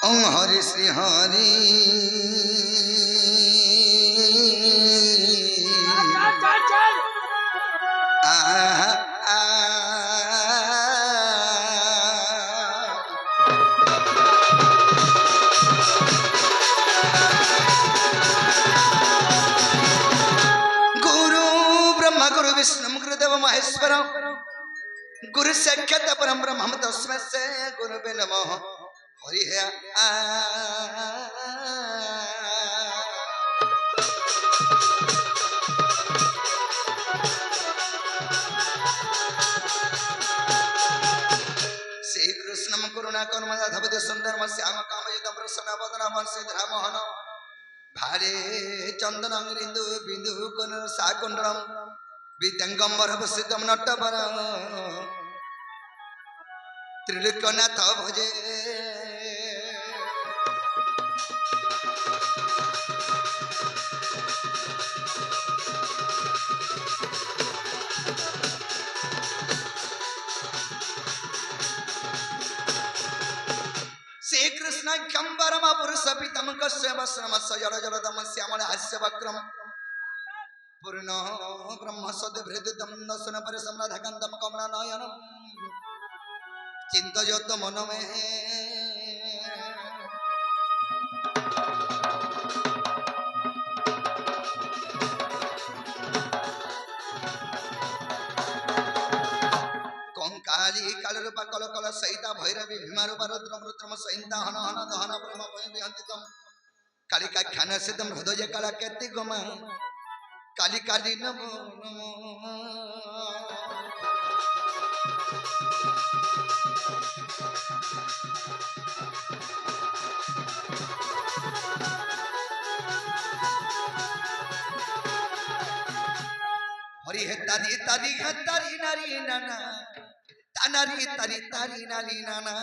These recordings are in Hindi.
ओम हरि श्री हरि गुरु ब्रह्मा गुरु विष्णु गुरुदेव महेश्वर गुरु साक्षात परम ब्रह्म तस्मै से गुरुवे नमः हरि है श्री कृष्णम करुणा कर्म धवते सुंदर श्याम कामयुतम प्रसन्न वदनम श्रीधर मोहन भारे चंदन बिंदु बिंदु कनर साकुंडलम विद्यंगम्बर वसितम नट्टवर त्रिलोकनाथ भजे श्री कृष्ण क्षम्बरम पुरुष पितम कस्य वस्त्रम जड़ जड़तम श्यामल हास्य वक्रम पूर्ण ब्रह्म सद भृदम दर्शन परिसमराधकंदम कमला नयनम चिंतयत मन में कंकाली काल रूपा कल कल सहिता भैरवी भीमा रूपा रुद्रम रुद्रम सहिता हन हन दहन ब्रह्म विहंतितम कालिका ख्यान सिद्धम हृदय काला केति गमा काली काली नमो नमो हरि हे तारी नारी नाना तानारी तारी नारी नाना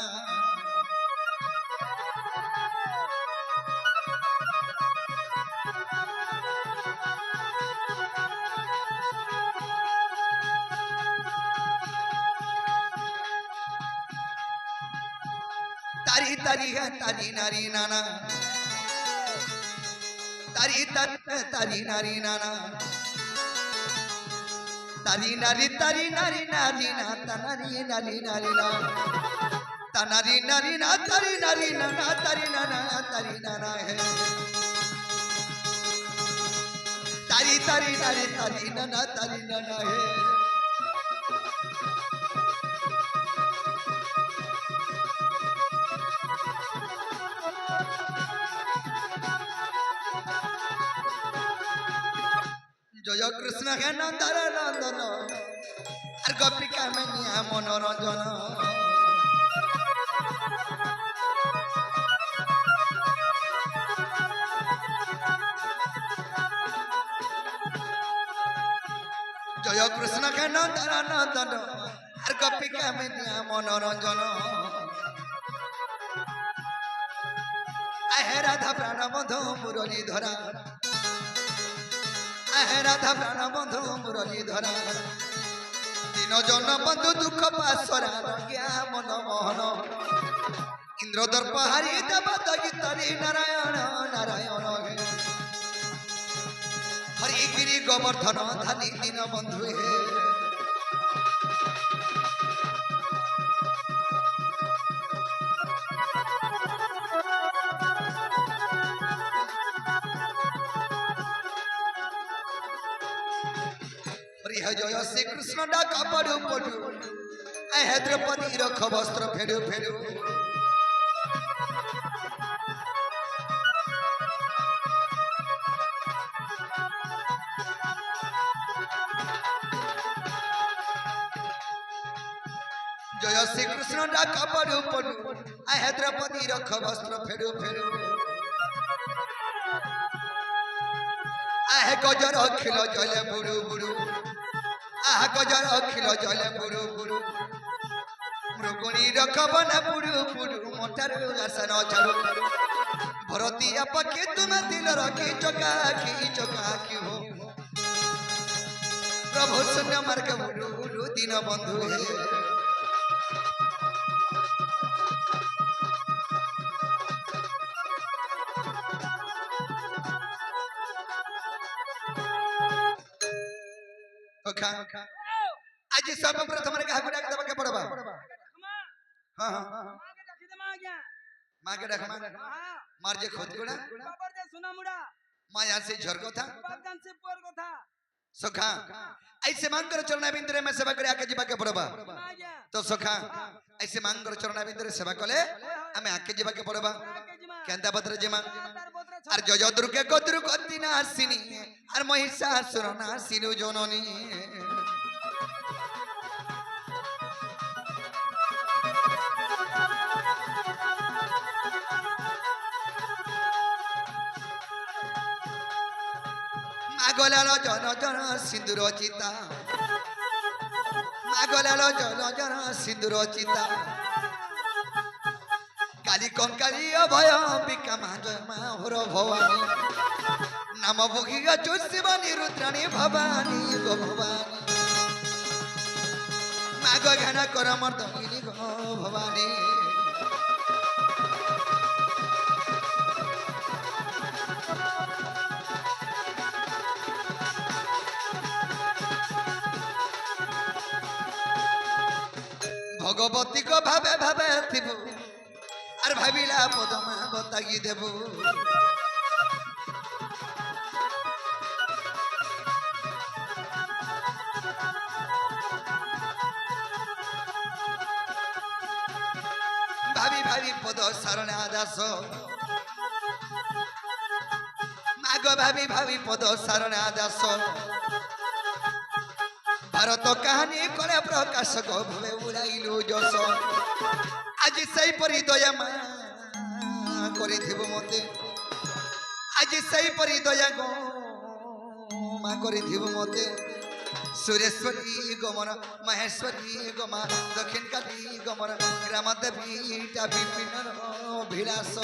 तारी है तारी नारी नाना तारी नारी नाना तारी नारी नारी ना तारी नारी ना तारी नारी ना तारी नाना है तारी नाना है जय कृष्ण हे नंदन नंदन और गोपिका में निया मनोरंजन जय कृष्ण हे नंदन नंदन और गोपिका में निया मनोरंजन आहे राधा प्राण बंधु मुरली धरा राधा प्राण बंधु मुरली धरा तीन जन बंधु दुख पासरा मन मोहन इंद्र दर्पहारी देवता गीतरी नारायण नारायण हरिगिरी गोवर्धन धानी दीन बंधु हे जय श्री कृष्ण डाका पड़ू पड़ू है द्रौपदी रख वस्त्र फेरू फेरू जय श्री कृष्ण डाका पड़ू पड़ू है द्रौपदी रख वस्त्र फेरू फेरू है गजर खिल जले बुड़ू बुड़ू गजर अखिल जले बुरु बुरु मृगुणी रखबन बुरु बुरु मोटारू आसन चलू भरतिया पक्षी तुम्हें दिल रखी चौका हो प्रभु शून्य मार्ग बुरु बुरु दीन बंधु हे सखा आज सर्वप्रथम कहा डाक देवा के पड़बा हां हां मां के डाक मार जे खोद गुड़ा बाबर जे सुना मुड़ा माया से झरको था बाबजान से पोर को था सखा ऐसे मांग कर चरणा बिंदरे में सेवा करे आके जीवा के पड़बा तो सखा ऐसे मांग कर चरणा बिंदरे सेवा कले हमें आके जीवा के पड़बा केंदा पत्र जिमा আর জয়দ্রুকে গদ্রু গতি না আসিনি আর মহিষাসুর না আসিনু জননী মাগলাল জন জন সিন্দুর চিতা মাগলাল জন জন সিন্দুর চিতা কালী কঙ্কালী অভয় বিকা মা হর ভবানী নাম ভোগিয়া চুষিবানী রুদ্রাণী ভবানী গো ভবানী মাগ ঘন কর মর্দনী গো ভবানী ভগবতী গো ভাবে ভাবে থিবু আর ভাবিলা পদমা বতাগি দেব ভাবি ভাবি পদ শরণ দাস মাগ ভাবি ভাবি পদ শরণ দাস ভারত কাহানী করে প্রকাশ গো ভবে উড়াইলু যশ আজি সেই পরি দয়া মা করিথিব মতে আজি সেই পরি দয়া গো মা করিথিব মতে সুরেশ্বরী গমন মহেশ্বরী গমা দক্ষিণ কালী গমন গ্রাম দেবীটা বিপিন ভিলাস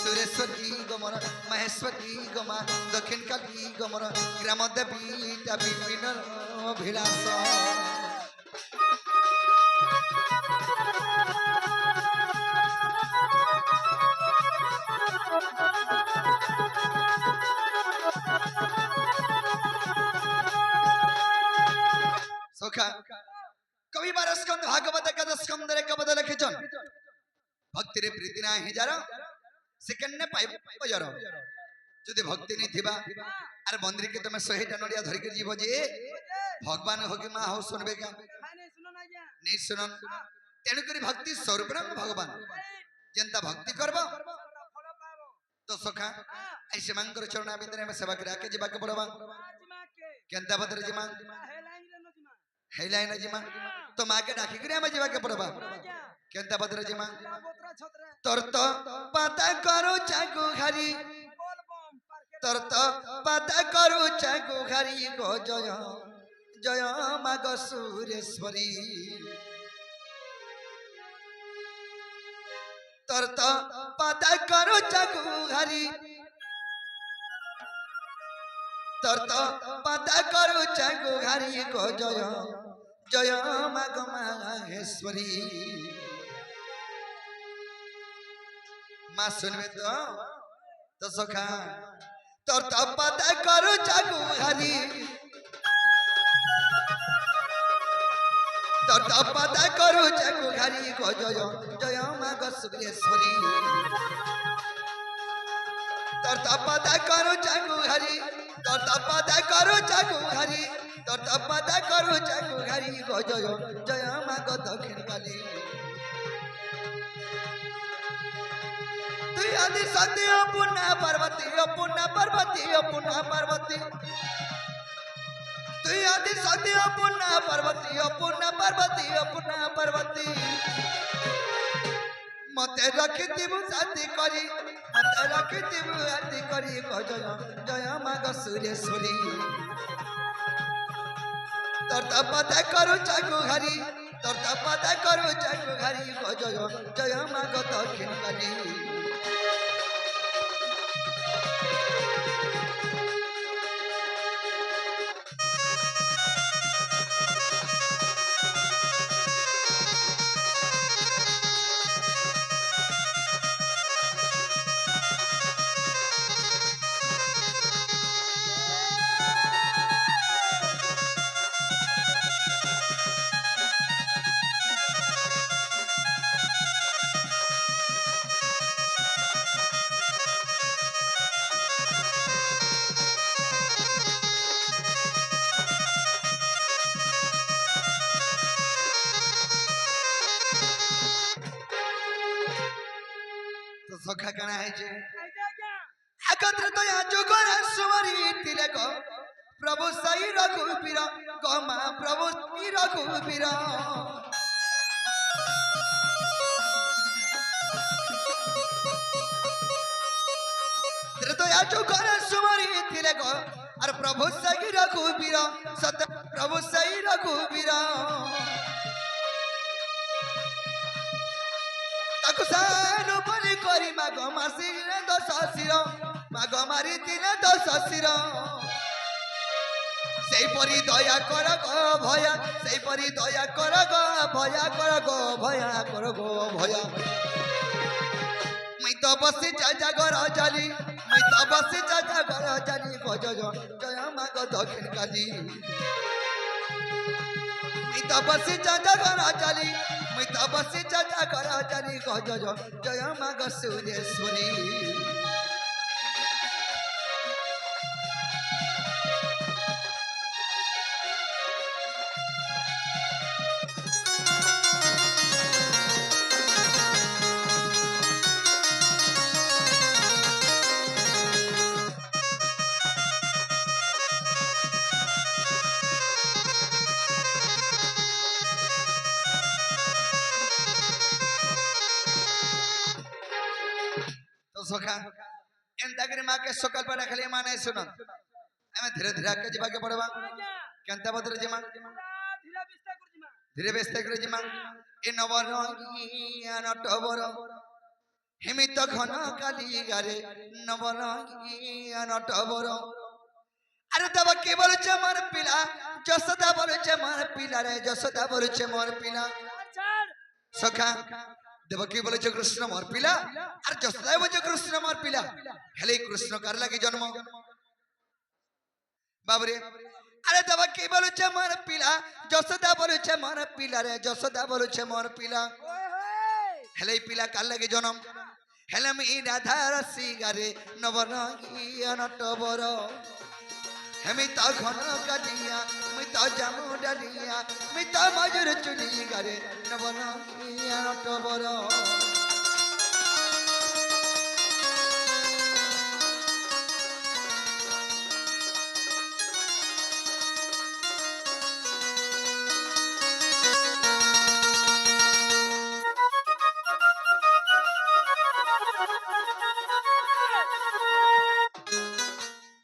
সুরেশ্বরী গমন মহেশ্বরী গমা দক্ষিণ কালী গমন গ্রাম দেবীটা বিপিন ভিলাস सखा कवि 12 स्कंद भागवत का 10 स्कंद रे कबद लिखिछन भक्ति रे प्रीति ना हि जार सेकंड ने पाइब जार जदि भक्ति नहीं थिबा अरे मंदिर के तमे 100 टा नडिया धरि के जीव जे भगवान हो कि मां हो सुनबे का नहीं सुनन तेनु करी भक्ति स्वरूप रे भगवान जनता भक्ति करबो तो सखा ऐसे मंगर चरणा बिंदरे में सेवा करा के जीवा के पड़बा केंता भद्र जिमा हेलाइन जिमा तो मां के डाकी करे में जीवा के पड़बा केंता भद्र जिमा तोर तो पता करो चाकू घरी तोर तो पता करो चाकू घरी गो जय जय माग सुरेश्वरी तोर तो पता करो चाकू घरी तोर तो पता करो चाकू घरी गो जय जय माग माहेश्वरी मां सुनबे तो सखा तोर तो पता करो चाकू घरी तोर तो पता करो चाकू घरी गो जय जय माग सुरेश्वरी तोर तो पता करो चाकू घरी तोर तो पता करो चाकू घरी तोर तो पता करो चाकू घरी गो जय जय माग दक्षिण काली तुई आदि सत्य पुण्य पार्वती पुण्य पार्वती पुण्य पार्वती तुई आदि सत्य पुण्य पार्वती पुण्य पार्वती पुण्य पार्वती मते रखिथिबु साथी करी मते रखिथिबु साथी करी गो जय जय माग सुरेश्वरी तोर तो पता करू चाकू घरी तोर तो पता करू चाकू घरी गो जय जय माग दक्षिण काली तो सखा कणा है जे आइजे आज्ञा एकत्र तो जुगर सुमरी तिलक प्रभु साई रघुबीर गमा प्रभु साई रघुबीर त्रितया जुगर सुमरी तिलक और प्रभु साई रघुबीर सत प्रभु साई रघुबीर ताकुसानु परि करी माग मासिरे दश शिर माग मारी तिने दश शिर सेई परि दया कर गो भया सेई परि दया कर गो भया कर गो भया कर गो भया मैं तो बसी जागर जाली मैं तो बसी जागर जाली गज जय माग दक्षिण काली मैं तो बसी जागर जाली मैं तो बसी जागर जाली गज जय माग सूर्येश्वरी तो सखा एंता करी माँ के सकाल पर रखले माने सुनन हमें धीरे धीरे आगे जीवा के पड़वा आज्ञा केंता बदरे जीमा धीरा विस्तार करजिमा धीरे बेस्ते करे जीमा ए नवरंगी अनटबर हिमित घन काली गारे नवरंगी अनटबर अरे तब के बोलछे मोर पिला जसोदा बोलछे मोर पिला रे जसोदा बोलछे मोर पिला छाड़ सखा देवकी बोलछे कृष्ण मोर पिला और जसोदा बोलछे कृष्ण मोर पिला हेले कृष्ण कर लगी जन्म बाबरे अरे देवकी बोलछे मोर पिला जसोदा बोलछे मोर पिला रे जसोदा बोलछे मोर पिला ओए होए हेले पिला कर लगी जन्म हेले मी राधा रसी गारे नवरंगी अनटबर हेमी तो घन कालिया मैं तो जामु डालिया मैं तो मजूर चुली गारे नवरंगी अनटबर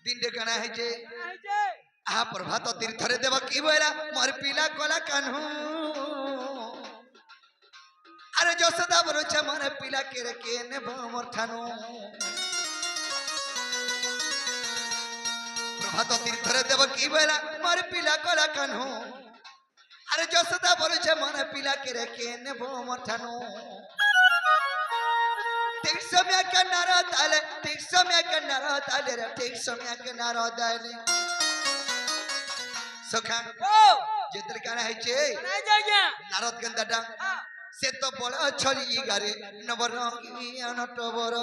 दिन देखना है जे आइजे आ प्रभात तीर्थरे देव की बोला मोर पिला कला कान्हू अरे जसोदा बोलछे मोर पिला के ने मोर ठानू प्रभात तीर्थरे देव की बोला मोर पिला कला कान्हू अरे जसोदा बोलछे मोर पिला के ने मोर ठानू ठीक समय के नारा ताले ठीक समय के नारा ताले रे ठीक समय के नारा ताले सखा ओ जेतर काना है छे आइजे आज्ञा नारद गंदाटा हां से तो बड़ा छली गारे नवरंगी अनटबर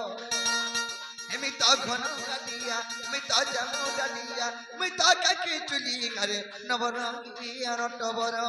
हेमी तो घन कालिया मैं तो जामु डालिया मैं तो काके चुली गारे नवरंगी अनटबर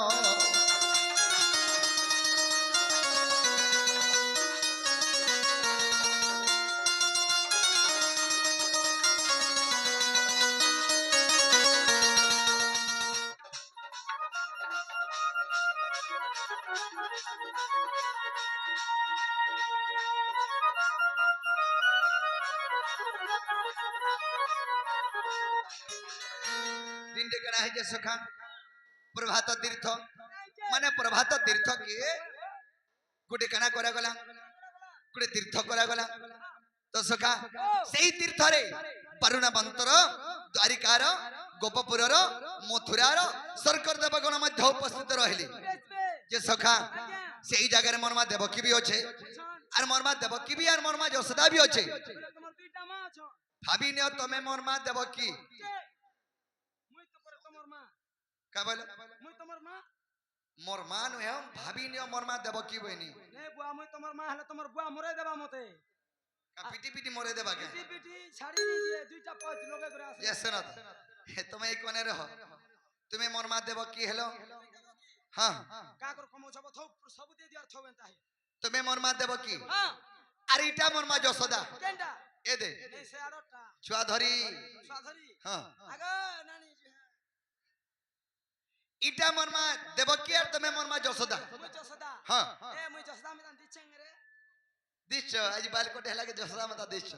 दिन देखना है जे सखा प्रभात तीर्थ माने प्रभात तीर्थ के गोटे काना करा गला गोटे तीर्थ करा गला तो सखा सेही तीर्थ रे पारुणा बंतर द्वारिकार गोपपुरर मथुरार सरकर देवगण मध्य उपस्थित रहले जे सखा सेही जगह रे मोरमा देवकी भी अच्छे और मोरमा देवकी भी और मोरमा जसोदा भी अच्छे তোমার দুইটা মা আছে भाभी ने तमे मोरमा देवकी মুই তো পরে তোমার মা का बोल মুই তোমার মা मोर मां नुहे भाभी ने मोरमा देवकी बनी নে বুয়া মুই তোমার মা হলে তোমার বুয়া মরে দেবা মতে का पिटी पिटी मोरे देवा के পিটি পিটি ছাড়ি নি দিয়ে দুইটা পাঁচ লগে করে আসে ये सुनत तुम एक कोने रहो तुम्हें मोरमा देवकी हेलो हाँ কাকর কম সব থো সব দিয়ে দিয়ার থবেন তাই तुम्हें मोरमा देवकी হ্যাঁ আর ইটা মোর মা যশোদা কেনটা এ দে এই সে আরটা ছুয়া ধরি সাধরি হ্যাঁ আগো নানি ইটা মোর মা দেবকী আর তুমি মোর মা যশোদা মুই যশোদা হ্যাঁ এ মুই যশোদা আমি দিচ্ছেন রে দিচ্ছ আজ বালকোটে হেলাকে যশোদা মাতা দিচ্ছ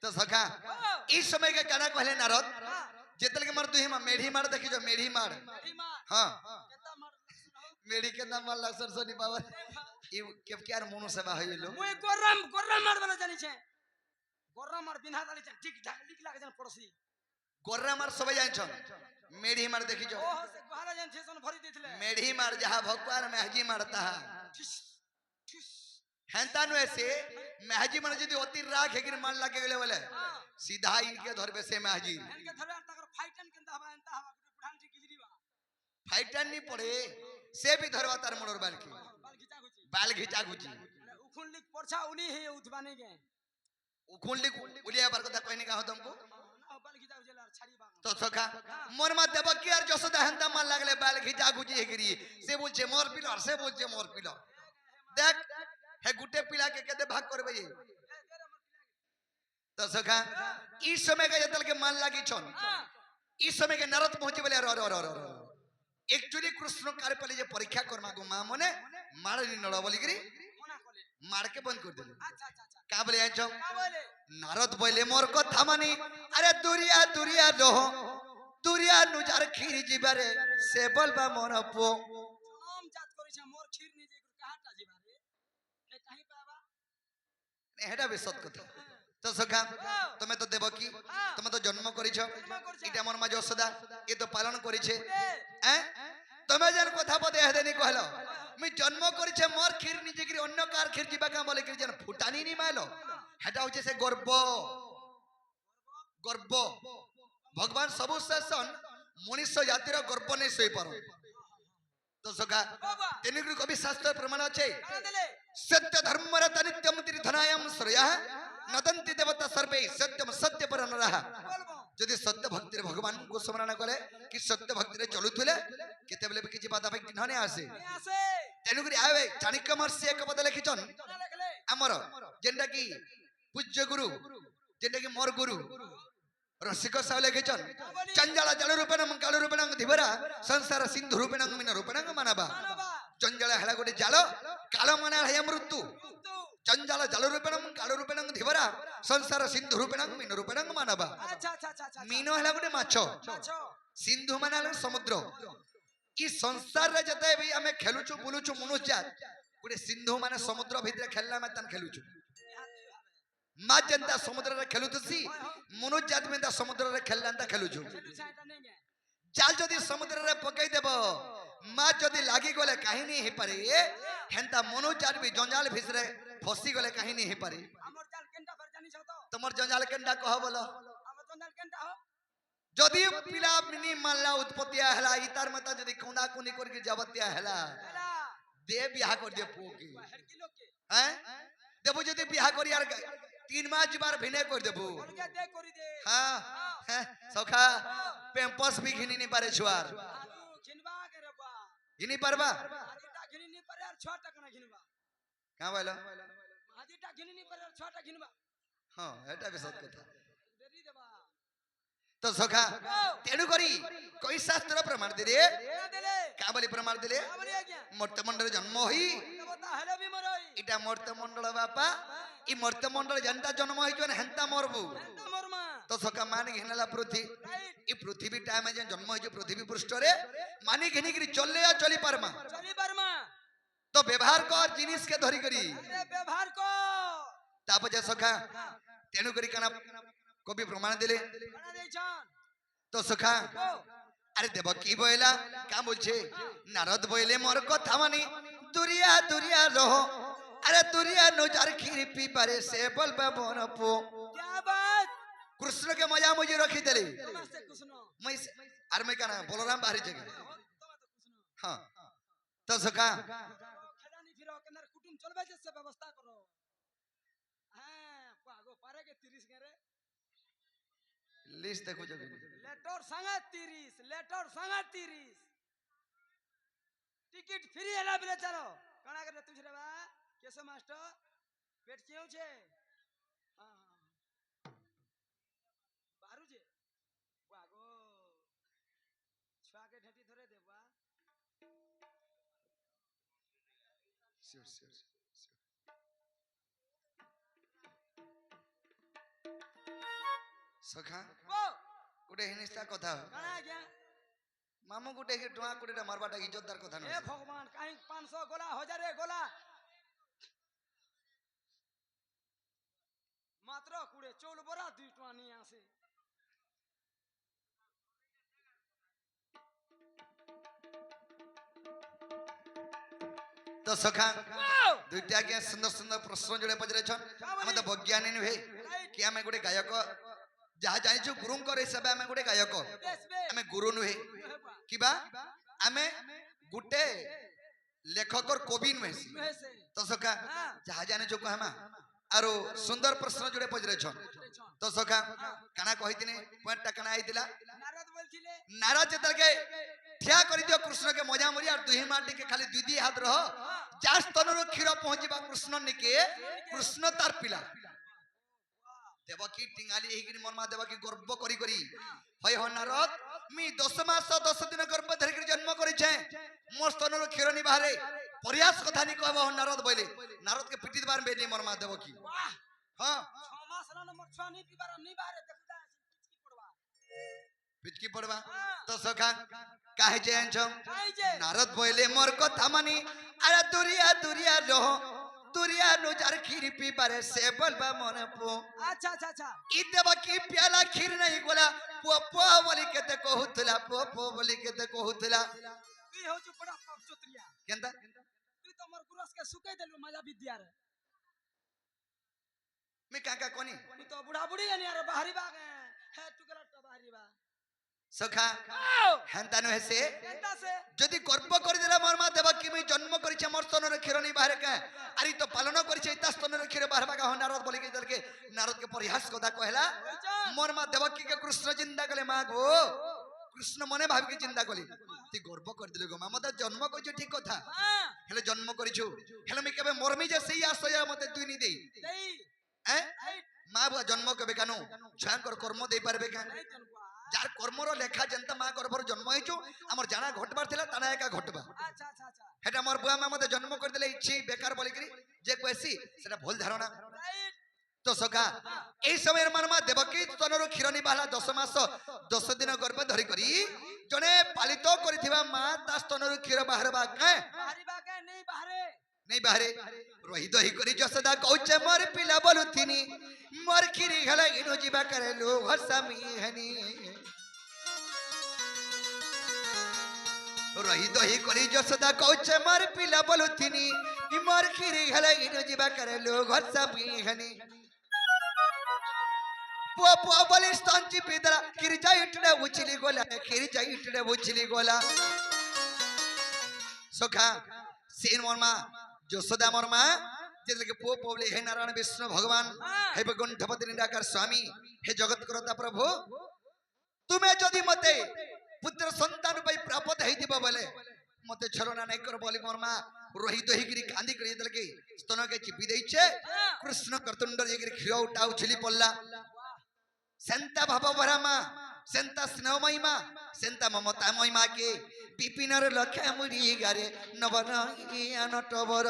তো সখা ও এই সময় কে কানা কহলে নারদ হ্যাঁ যেতলকে মার দুহি মা মেঢ়ি মার দেখিছো মেঢ়ি মার মা হ্যাঁ কেতা মার শুনাও মেঢ়ি কে নাম মার লাগছর সনি বাবা ই কে কি আর মনু সেবা হইলো মুই গরম মার বলে জানিছে গরম মার বিনা জানিছে ঠিক ঠাক লিখ লাগে জান পড়ছি গোর্রা মার সবাই জানছ মেঢ়ি মার দেখিছো ও সে গহারা জান ছেসন ভরি দিছিলে মেঢ়ি মার যাহা ভগবান মেহজি মার তাহা ঠিস ঠিস হেন্তা নুয়ে সে মেহজি মানে যদি অতি রাগ হেগির মার লাগে গেলে বলে হ্যাঁ सीधा इनके धरबे से महजी এনকে ধরে আর তাকর ফাইটান কেনতা হবা এনতা হবা বুড়ান ঠিক গিজরিবা फाइटर नहीं पड़े से भी धरवा तार मोड़र बाल की বাল গিচা গুচি बाल घिचा घुची মানে উখুন লিক পড়ছা উলি হে উঠবানে গে उखुंडली उलिया बार कथा कहने का हो तुमको না বাল গিচা গুচি আর ছাড়ি বাগ तो सखा मोर मा देवकी और जसोदा हंता मार लागले बाल घिचा घुची हेगिरी से बोलछे मोर पिलर से बोलछे मोर पिलर देख हे गुटे पिला के केते भाग करबे ये तो सखा ई समय के जतल के मान लागी छन ई समय के नरद पहुंचे बोले रो रो रो रो एक्चुअली कृष्ण कार्य पले जे परीक्षा करमा गो मां मने मारनी नड़ बोली गिरी মনা কলে मार के बंद कर देले আচ্ছা আচ্ছা আচ্ছা का बोले आछो কা বলে नारद बोले मोर कथा मानी अरे दुरिया दुरिया रहो दुरिया नुजार खीर जीबारे से बोलबा मोर पो নাম জাত করিছে মোর ক্ষীর নিজে কাহাটা জিবারে এ কাহি পাবা हेडा भी सत कथा तो सखा तुम्हें तो देवकी तुम्हें तो जन्म करिछो इटा मोर मा यशोदा ये तो पालन करिछे हैं तुम्हें जन कथा पदे हेदेनी कहलो मी जन्म करिछे मोर खीर निजे गिरी अन्य कार खीर जीवा का बोले कि जन फुटानी नी माइलो हेटा होचे से गर्व गर्व भगवान सबु शासन मनुष्य जातिर गर्व नहीं सही पारो तो सखा বাবা तेनुगुरी कवि शास्त्र प्रमाण আছে কানা দিলে सत्य धर्म रत नित्यम तीर्थनायम श्रेया नदंती देवता सर्वे सत्यम सत्य पर नरह বলবো যদি সত্য ভক্তির ভগবান को स्मरण करे कि सत्य भक्ति चलुले केतेबेले किछि बाधा भाई किन्हने आसे এ আছে तेनुगुरी आवे चाणक्य महर्षि एक पद लिखिछन কানা লেখলে हमर जेंटा की पूज्य गुरु जेंटा की मोर गुरु रसिक साव लिखिछन चंजाला जल रूपेण काल रूपेण धिवरा संसार सिंधु रूपेण मीन रूपेण मानबा মানবা चंजाला हेला गोटे जाल काल माना है मृत्यु কিন্তু चंजाल जल रूपेण काल रूपेण धिवरा संसार सिंधु रूपेण मीन रूपेण मानबा আচ্ছা আচ্ছা আচ্ছা আচ্ছা मीन हेला गोटे माछ মাছো सिंधु माने हेला समुद्र ई संसार रे जते भी हमें खेलुछु बुलुछु मनुष्य जात गोटे सिंधु माने समुद्र भितर खेलला में तन खेलुछु নিহাতি ভাবে माँ जनता समुद्र रे खेलुतसी मनुष्य जात में समुद्र रे खेललांता खेलुछु সেটু ছাইটা নেই গে जाल जदि समुद्र रे पकई देब माँ जदि लागी गले कहीं नहीं हे पारे हेंता मनुष्य जात भी जंजाल भिसरे फसी गले कहीं नहीं हे पारे আমার জাল কেনটা ফের জানিছ তো तुमर जंजाल केंडा कह बोलो আমার জঞ্জাল কেনটা হো जदि पिला मिनी मानला उत्पत्तिया हला इतार मता जदि कोंडा कोनी करके जबतिया हला এলা दे बियाह कर दे पोकी হেরকি লোককে हैं देबो जदि बियाह कर यार 3 मास बार भिने कर देबो বলকে দে করি দে हां हैं, सौखा पेम्पस भी घिनी नहीं पारे छुआर আলু ঘিনবা কে রে বা घिनी पारबा হাজিটা ঘিনি নি পারে আর 6 টাকা না ঘিনবা कहां बोलो হাজিটা ঘিনি নি পারে আর 6 টাকা ঘিনবা हां एटा भी सत कथा দেরি দেবা तो सखा तेणु करी कोई शास्त्र प्रमाण दे रे না দিলে का बोली प्रमाण दिले বলি আজ্ঞা मर्त्य मंडल जन्म होई দেবতা হেলে বি মরই इटा मर्त्य मंडल बापा ई मर्त्य मंडल जनता जन्म होई जन हेंता मरबू এন্তা মরমা तो सखा मान घिनला पृथ्वी রাইট ई पृथ्वी टाइम जे जन्म होई जो पृथ्वी पृष्ठ रे मानी घिनी गिरी चलले या चली पारमा চলি পারমা तो व्यवहार कर जिनिस के धरी करी আরে ব্যবহার কর तापजे सखा तेणु करी कना कवि प्रमाण दिले কানা দেইছন तो सखा ও अरे देव की बोला क्या बोलछे नारद बोले मोर कथा मानी दुरिया दुरिया रहो अरे दुरिया नुजार खीर पी पारे से बोलबा मोर पो क्या बात कृष्ण के मजा मुझे रखी देले তোমাসে কুছনো मैं अरे मैं कहना बलराम बाहरी जगह তোমা তো কুছনো हाँ तो सखा খেলানি ফিরো কেনার কুটুম চলবে যে সে ব্যবস্থা করো হ্যাঁ পাগো পারে কে 30 গরে लिस्ट देखो जगह letter Sanga 30 letter Sanga 30 ticket free এলা বলে চলো কানা করে তুই রে বা কেশব মাস্টার पेट क्यों छे हाँ बारू छे बागो छुआ के ढेटी धरे देबा Sure, sure, sure. सखा ओ गुटे हिनिस्ता कथा काना आज्ञा मामू गुटे के टुआ गुटेटा मारबाटा इज्जतदार कथा हे न भगवान काहे 500 गोला 1000 गोला मात्र कुड़े चौल बरा 2 टका नहीं आसे तो सखा दुईटा के सुंदर सुंदर प्रश्न जोड़े पजरे छन हम तो वैज्ञानी नुहे कि हमें गुटे गायक जहा जानिछु गुरुंकर हिसाब हमें गुटे गायक हमें गुरु नुहे किबा हमें गुटे लेखक और कवि नुहे तो सखा जहा जानिछु कहमा आरो सुंदर प्रश्न जोड़े पजरे छन तो सखा काना कहितिने पॉइंटटा काना आइतिला नारद बोलथिले नारद जेतल के ठिया करि दियो कृष्ण के मजा मरी और दुही माटी के खाली दुई हाथ रह जा स्तनरो क्षीर पहुंचबा कृष्ण निके कृष्ण तार पिला देवकी टिंगाली हेगिरी मनमा देवकी गर्व करी करी होय हो नारद मी 10 मास 10 दिन गर्भ धरि के जन्म करि छे मोर स्तनरो क्षीर नि बाहरे प्रयास कथा नि कहबो नारद बोले नारद के पिटी बार बेली मनमा देवकी हां 6 मास ना नंबर 6 नहीं पीबार नहीं बाहरे देखुदा पिचकी पड़वा तो सखा काहे जेन छ काहे जे नारद बोले मोर कथा मानी अरे दुरिया दुरिया रहो दुरिया नु जार खीर पी बारे से बोलबा मन पो अच्छा अच्छा अच्छा ई देवा की प्याला खीर नहीं गोला पो पो बोली के ते कहउतला पो पो बोली के ते कहउतला तू हो जो बड़ा पपचोत्रिया केंदा तू तो मोर गुरस के सुकै देलु मजा विद्या रे मैं काका कोनी तू तो बुढ़ा बुढ़ी यानी यार बाहरी बाग है टुकड़ा तो बाहरी बा सखा हेंता नु हेसे केंता से जदी गर्व करि देला मोर मा देवा की मैं जन्म करि छ मोर स्तनर क्षीर नहीं बाहर के अरे तो पालन करि छ इता स्तनर क्षीर बाहर बागा हो नारद बोली के दल के नारद के प्रयास कथा कहला मोर मा देवकी के कृष्ण जिंदा कले मा गो कृष्ण मने भाबी के चिंता कली ती गर्व कर दिले गो मा मते जन्म करि छ ठीक कथा हां हेले जन्म करि छु हेले मैं केबे मरमी जे सही आशय मते दुई नि देई देई हैं मा बुआ जन्म केबे कानु छांकर कर्म देई पारबे का नहीं तनवा जार कर्मर लेखा जनता मा गर्भर जन्म हेचु हमर जाना घटबार थिला ताना एका घटबा अच्छा अच्छा अच्छा हेटा मोर बुआ मा मते जन्म कर देले इछि बेकार बोली करी जे कहसी सेटा भूल धारणा राइट तो सखा ए समय मनमा देवकी स्तनरो क्षीरनी बाला 10 मास 10 दिन गर्भ धरि करी जने पालित करिथिबा मा ता स्तनरो क्षीर बाहर बा के बाहरी बाग है नहीं बाहरे नहीं बाहरे रही दही करी जसदा कौचे मोर पिला बोलुथिनी मोर खीरी घला इनो जीवा करे लो हसामी हनी रही दही करी जसदा कौचे मोर पिला बोलुथिनी मोर खीरी घला इनो जीवा करे लो हसामी हनी पो पो बोली स्तंची पिदरा खीरी जाई इटडे उछली गोला खीरी जाई इटडे उछली गोला सखा सेन मोर मा যশোদা মোর মা যেদিকে পো পবলে হে নারায়ণ বিষ্ণু ভগবান হে বৈকুণ্ঠপতি নিরাকার স্বামী হে জগৎকর্তা প্রভু তুমি যদি মতে পুত্র সন্তান পাই প্রাপ্ত হইতিব বলে মতে ছলনা নাই কর বলি মোর মা রহি দহিগিরি কান্দি করি দেলকে স্তনকে চিপি দেইছে কৃষ্ণ কর্তুণ্ড যেগিরি ক্ষীর উঠা উছলি পড়লা সেন্তা ভাবভরা মা সেন্তা স্নেহময়ী মা সেন্তা মমতাময়ী মা কে বিপিনর লক্ষা মুড়ি গারে নবরঙ্গিয়া নটবর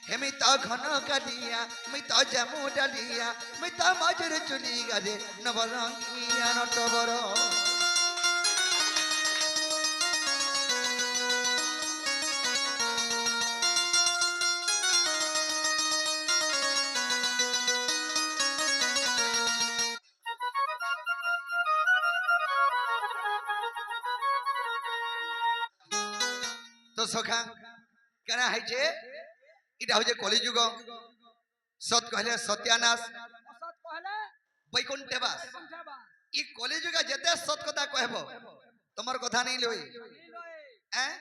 হেমি তো ঘন কালিয়া মি তো জামু ডালিয়া মি তো মজুর চুলি গারে নবরঙ্গিয়া নটবর तो सखा केना है जे इटा हो जे कलिजुग सत कहले सत्यानाश असत कहले वैकुंठवास कंठबा ई कलिजुग जते सत कथा कहबो तमर कथा नहीं लोई नहीं लोए हैं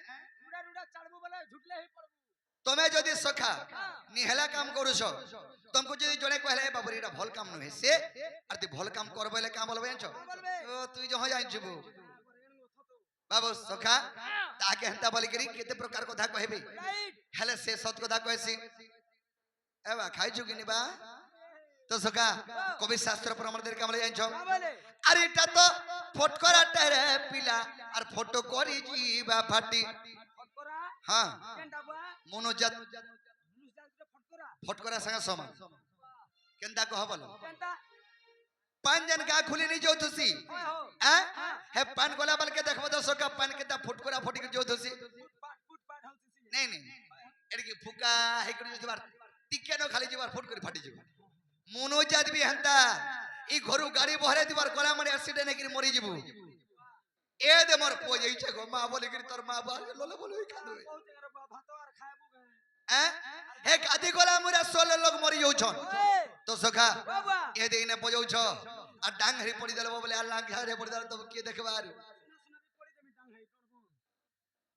रुडा रुडा चढ़बू बोले झुटले ही पड़बू तमे जदी सखा निहला काम करूछ तुमको जदी जने कहले बाबू इटा भल काम नहे से और ती भल काम करबेले का बोलबे छ ओ तू जहां जाई छबू बाबू सखा ताके हंता बोली करी केते प्रकार कथा कहबे राइट हेले से सत कथा कहसी এবা খাইছো কিনি বা তো সখা কবি শাস্ত্র প্রমাণ দের কামলে জানছো क्या बोले আরে এটা তো ফটকরাটা রে পিলা আর ফটো করি জিবা ফাটি फटकोरा হ্যাঁ केंटा बुआ মনোজাত नुसदान से फटकोरा ফটকরা সঙ্গে সমান কেনতা কহ বলো केंटा পান জান গা খুলি নি যৌথুসি ओए हो হ্যাঁ হে পান গলা বলকে দেখবো তো সকা পান কেতা ফটকরা ফটি কে যৌথুসি फुट पाट हम सिसी নেই নেই এর কি ফুকা হে করে যাবার টিকে ন খালি যাবার ফট করে ফাটি যাব মনোজাত বি হন্তা ই ঘরু গাড়ি বহরে দিবার গলা মানে অ্যাক্সিডেন্ট হেকি মরি যাব এ দে মোর পো যাইছে গো মা বলি কি তোর মা বাল ললে বলে কাঁদবে बहुत जगह भातो और खाबू गए হ্যাঁ হে কাদি গলা মোরা 16 লোক মরি যাউছন ओए তো সখা बाबा এ দেইনে বজাউছ আর ডাং হেরি পড়ি দেলব বলে আর লাং হেরি পড়ি দেল তো কি দেখবার सुना सुना भी पड़ी जमी टांग है तोड़बो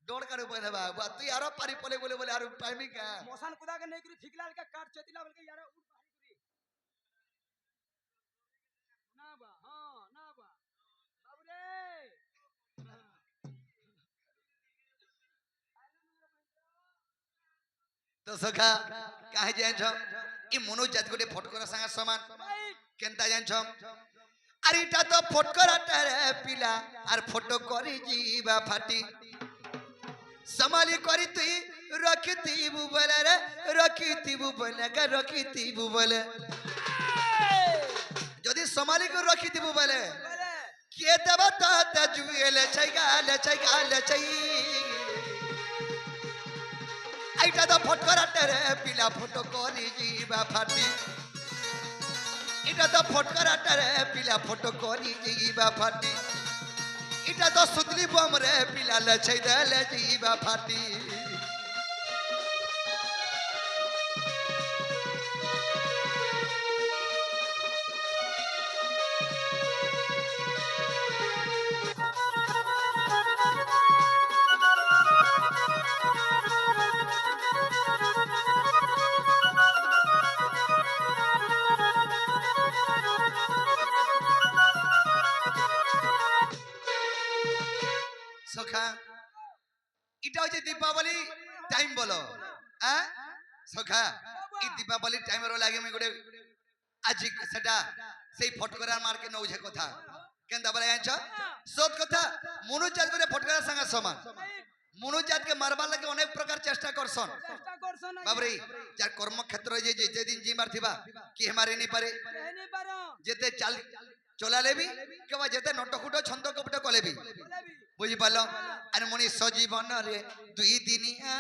ডোর করে পয়লা বা তুই আরো পারি পলে বলে বলে আর পাইমি কা मोसान कुदा के नहीं करी फिकलाल का काट चतिला बल के यार उड़ बाहरी करी ना बा हां ना बा बाबू रे তো সখা কাহে জানছ ই মনোজাত গোটে ফটকরা সাঙ্গা সমান भाई কেনতা জানছ আর এটা তো ফটকরাটা রে পিলা আর ফটো করি জিবা ফাটি সমালি করি তুই রখিতিবু বলে রে রখিতিবু বলে গা রখিতিবু বলে যদি সমালি করে রখিতিবু বলে बोले কে দেব তো তজুয়েলে চাই এইটা তো ফটকরাটা রে পিলা ফটো করি জিবা ফাটি এটা তো ফটকরাটা রে পিলা ফটো করি জিবা ফাটি এটা তো সুতলি বম রে পিলা লছাই দেলে জিবা ফাটি সখা এটা হচ্ছে দীপাবলি টাইম বলো হ্যাঁ সখা এই দীপাবলি টাইমের লাগে আমি গোটে আজি সেটা সেই ফটকরার মার্কে নৌছে কথা কেনতা বলে জানছ সত কথা মনোজাত করে ফটকরার সঙ্গে সমান মনোজাতকে মারবার লাগে অনেক প্রকার চেষ্টা করছন चेष्टा करछो ना বাবরে যার কর্মক্ষেত্র যে যেদিন জিমার থিবা কি মারি নি পারে रहनी पारो যেতে চাল চলা লেবি কেবা যেতে নটকুট ছন্দ কপট কলেবি बोले भी বুঝি পারল আরে মনিষ জীবন রে দুই দিনিয়া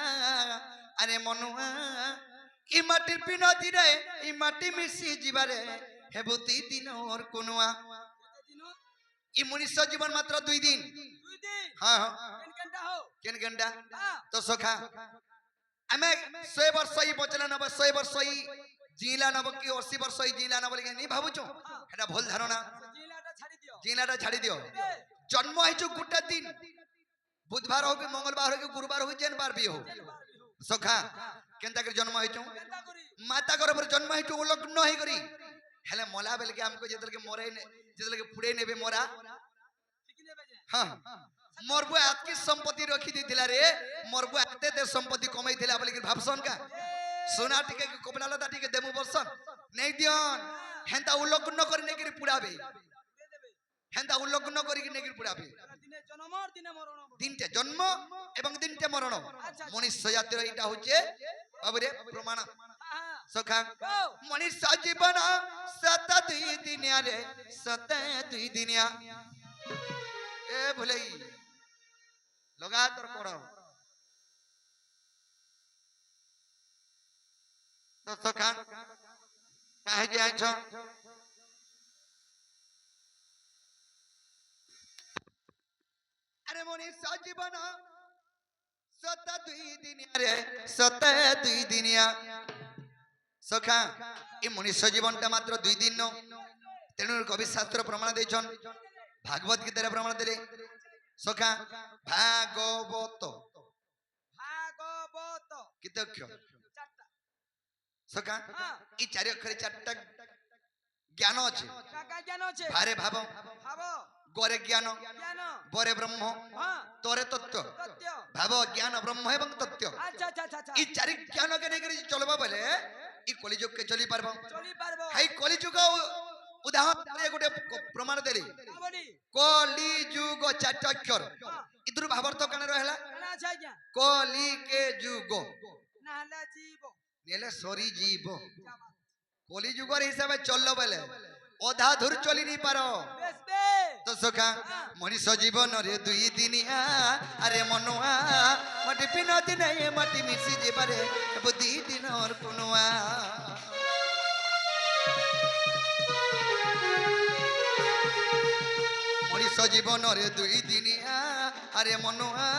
আরে মনুয়া ই মাটির পিনতি রে ই মাটি মিশি যিবারে হেবুতি দিনর কোনুয়া दिनो ই মনিষ জীবন মাত্র 2 দিন दुई दिन হ্যাঁ केन केनटा हो কেন গন্ডা हां তো সখা আমি 100 বর্ষ ই বচলা নব 100 বর্ষ ই জিলা নব কি 80 বর্ষ ই জিলা নব নি ভাবুছো এটা ভুল ধারণা जिलाटा छाड़ी दियो জিলাটা ছাড়ি দিও জন্ম হইছো গোটা দিন বুধবার হোক মঙ্গলবার হোক গুরুবার হোক জেনবার বি হোক সখা কেনতা করে জন্ম হইছো केनटा करी মাতা গর্ভরে জন্ম হইছো উলগ্ন হই করি হেলে মলা বেলকে আমকো যেতলকে মরে যেতলকে পুড়ে নেবে মরা ठीक ने बजे হ্যাঁ মরবু আতকি সম্পত্তি রখি দিছিলা রে মরবু আতে তে সম্পত্তি কমাই দিলা বলি কি ভাবছন কা সোনা টিকে কপড়া লতা টিকে দেমু বলছন নেই দিয়ন হেনতা উলগ্ন করে নেগিরি পুড়াবে दे देबे হেনতা উলগ্ন করি কি নেগিরি পুড়াবে दिने जन्मर दिने मरण তিনটে জন্ম এবং তিনটে মরণ মনুষ্য জাতির এটা হচ্ছে বাবুরে প্রমাণ हां সখা गो মনুষ্য জীবন সত 2 দিনিয়া রে সত 2 দিনিয়া এ ভুলেই লগা তোর পড় তো সখা কাহে যাইছ আরে মনুষ্য জীবন সত 2 দিনিয়া রে সত 2 দিনিয়া সখা এই মনুষ্য জীবনটা মাত্র 2 দিন তেণু কবি শাস্ত্র প্রমাণ দিয়েছন ভাগবত গীতার প্রমাণ দিলে সখা ভাগবত भागवत কেতে অক্ষর चारटा সখা हां এই চারি অক্ষরে 4টা জ্ঞান আছে काका ज्ञान আছে ভারে ভাব ভাবো গরে জ্ঞান ज्ञान বরে ব্রহ্ম हां তরে তত্ত্ব सत्य ভাব জ্ঞান ব্রহ্ম এবং তত্ত্ব अच्छा अच्छा अच्छा अच्छा এই চারি জ্ঞানকে নেই চলবা বলে ই কলিযুগ কে চলি পারবো চলি পারবো হাই কলিযুগ উদাহরণ দিয়ে গোটে প্রমাণ দেলি বলি কলিযুগ চারটি অক্ষর হ্যাঁ ইদুর ভাবার্থ কানে রহলা কেন আছে আজ্ঞা কলি কে যুগ না হলে জীব নেলে সরি জীব যা বাত। কলিযুগর হিসাবে চললো বেলে অধা ধুর চলি নি পার বেশ বেশ তো সখা মনিষ জীবন রে দুই দিনিয়া আরে মনুয়া মাটি পিন দিনে মাটি মিশি যাবারে বুদ্ধি দিনর কুনুয়া মনিষ জীবন রে দুই দিনিয়া আরে মনুয়া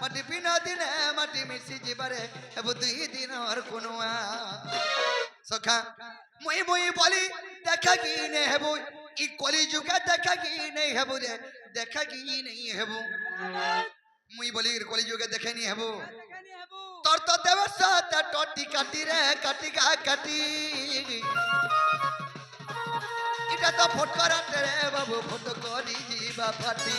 মাটি পিন দিনে মাটি মিশি যাবারে বুদ্ধি দিনর কুনুয়া সখা মুই মুই বলি দেখা কি নে হেবু ই কলি যুগে দেখা কি নেই হেবু রে দেখা কি নেই হেবু মুই বলি কলি যুগে দেখে নি হেবু দেখানি হেবু তোর তো দেবে সাথে টটি কাটি রে কাটি গা কাটি এটা তো ফটকরা রে বাবু ফট করি জিবা ফাটি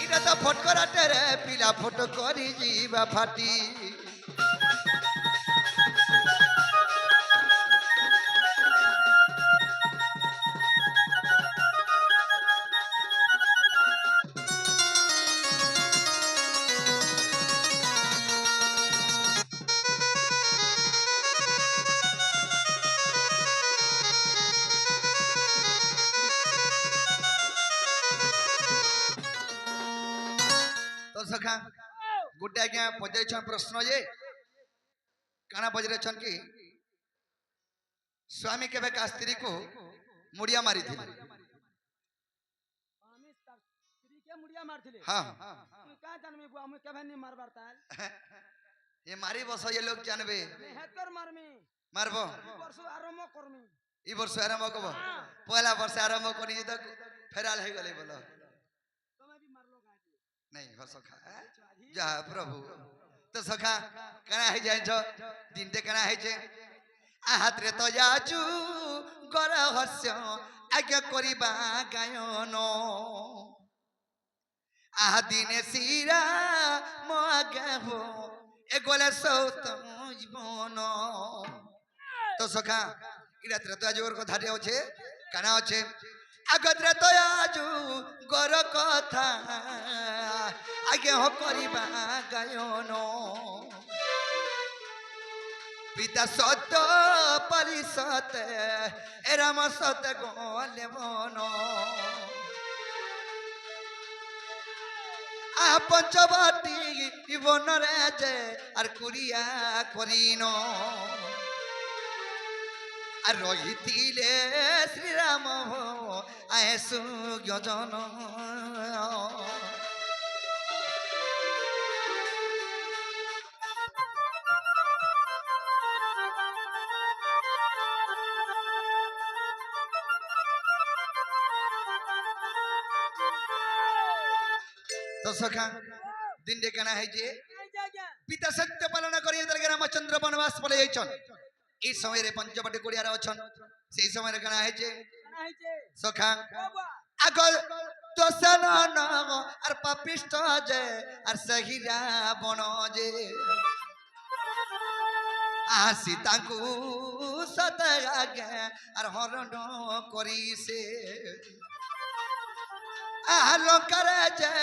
এটা তো ফটকরা রে পিলা ফট করি জিবা ফাটি तो सखा गोटे आज्ञा पचार प्रश्न जे काना पचार कि स्वामी केवे का स्त्री को मुड़िया मारी थी আমি তার স্ত্রীকে মুড়িয়া মারছিলে हाँ তুই কা জানবি বুয়া আমি কেবে নি মারবার তাল ये मारी बस ये लोग जानबे আমি হেতর মারমি मारबो বর্ষ আরম্ভ করমি ई वर्ष आरंभ कब पहला वर्ष आरंभ करी तो फेराल है गले बोलो তুমি भी মারলো গাঁটি नहीं हो सखा जा प्रभु तो सखा कना है जाय छ दिन ते कना है छे आहात रे तो जाचू गर हस्य आज्ञा करिबा गायन आहा दिने सिरा मो आज्ञा हो ए गले सौत जीवन तो सखा इरा रे तो जोर कथा रे আছে কানা আছে আগতরে তো আজু গর কথা আগে হ করিবা গায়ন পিতা সত্য পরিসত এরাম সত গলে মন আ পঞ্চবতী বনরে যে আর কুড়িয়া করিন আর রহিতিলে শ্রীরাম আয়ে সুজন तो सखा दिन डे केना है जे এই যে আজ্ঞা पिता सत्य पालन करी दरगे रामचंद्र वनवास पले जाइछन এই সময় রে পঞ্চবটি কোড়িয়ার অছন সেই সময় রে কেনা হয়েছে কেনা হইছে সখা ও বুয়া আগল দোসন আর পাপিষ্ট যে আর সহিরা বন যে আসি তাঙ্কু সত আগে আর হরণ করিছে আলঙ্কার যে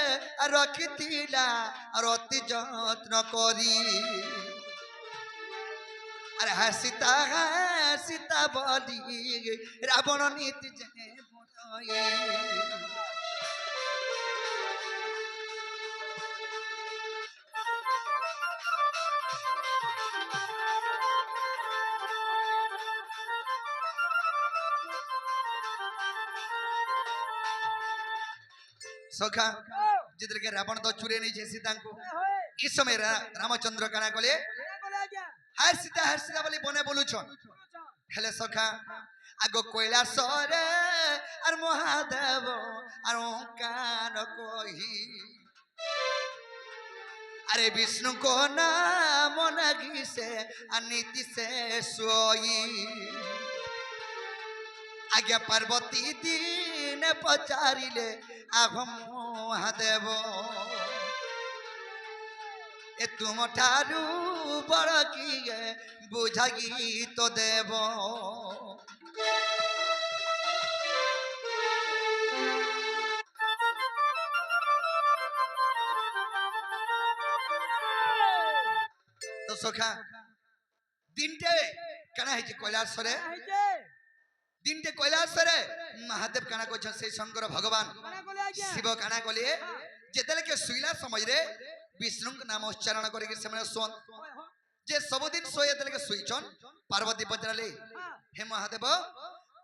রখিলা আর অতি যত্ন করি আর সীতা বলি রাবণ নীতি যে বড়ই। सखा जिधर के रावण तो चुरे नहीं छे सीता को হয়ে इस समय रामचंद्र काना कले কেনা কলে আজ্ঞা हर सीता बोली बने बोलू छन বলছন हेले सखा आगो कैलाश रे और महादेव और कान कही अरे विष्णु को नाम नगी से अनिति से सोई आज्ञा पार्वती दीन पचारिले आग महादेव ଏ ତୁମ ଠାରୁ ବଡ଼ କିଏ ବୁଝା ଗୀତ ଦେବ। তো সখা দিনটে কানা হয়েছে কৈলাসরে, দিনটে কৈলাসরে মহাদেব কানা করছেন সেই শঙ্কর ভগবান শিব কানা কলে যেতেলে কে শুইলা সমୟରେ বিষ্ণুଙ୍କ নাম উচ্চাରଣ କରିକି ସେମାନେ ଶୋନ୍ ଯେ ସବୁଦିନ ଶୋଇ ଯେତେବେଳେ କେ ଶୋଇଛନ୍ ପାର୍ବତୀ ପଚାରିଲେ ହେ ମହାଦେବ